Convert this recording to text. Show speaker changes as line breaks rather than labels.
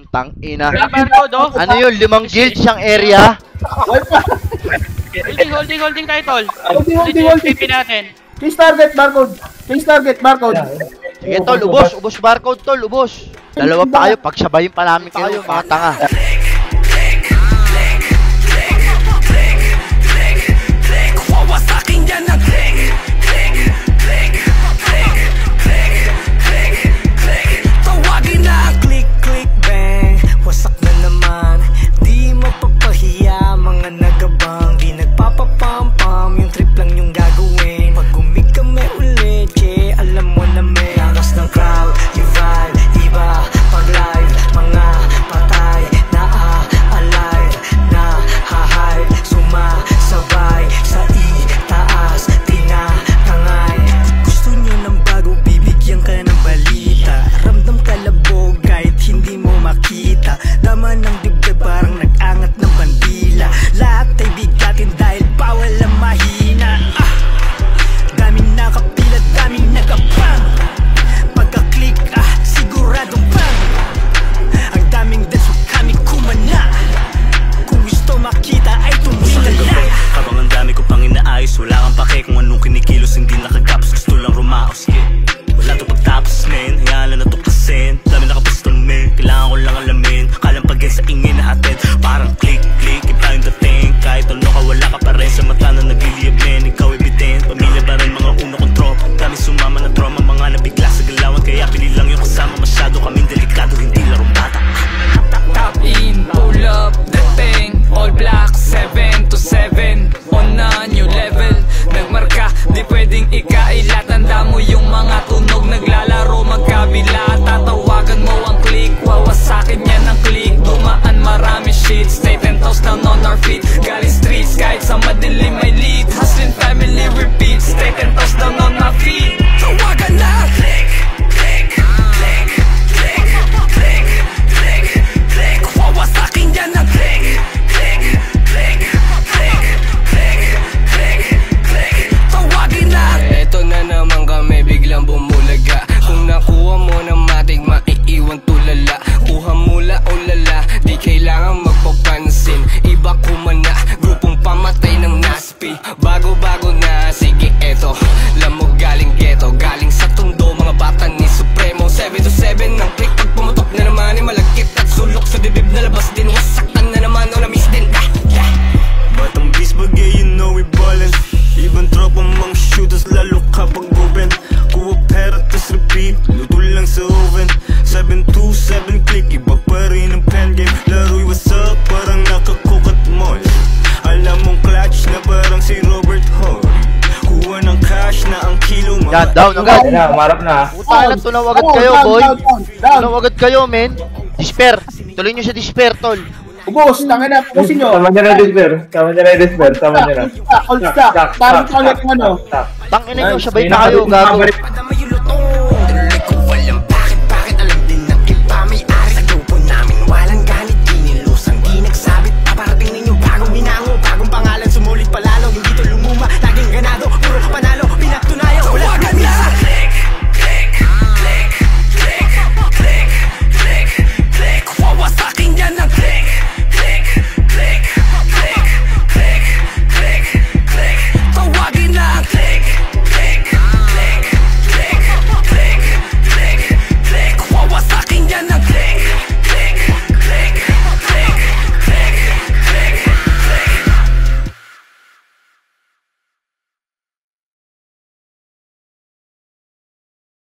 Tang ina.
Barcode, oh.
Ano yun? 5 guild siyang area?
Holding title.
Holding.
PP natin.
Case target, barcode.
Sige tol, ubos barcode tol, ubos. Dalawa pa kayo, pagsabayin pa namin kayo, mga tanga.
Bago na, sige eto. Lamog galing ghetto, galing sa tundo. Mga bata ni Supremo 7 to 7 ng click. Pag pumutok na naman ay malagkit at sulok sa bibib na labas din. Wasaktan na naman o na-miss din.
Batang beast bagay, you know we ballin'. Ibang tropa mga shooters lalo kapag open. Kuha pera tas repeat, luto lang sa oven. 727 click, iba pa rin ang pen game. Laro'y what's up, parang nakakukat mall. Alam mong clutch na parang si Robert Horry. Kuha ng cash na ang kilo mga.
Yan, down agad.
Marap na.
Puta na, tunaw agad kayo boy. Tunaw agad kayo men. Despair, tuloy nyo sa despair tol.
Ubos, tanga na, ubusin nyo.
Tama niya na despair. Tama niya na.
Hold stack. Parang ulit yung ano.
Tangina nyo, sabay na kayo, gago.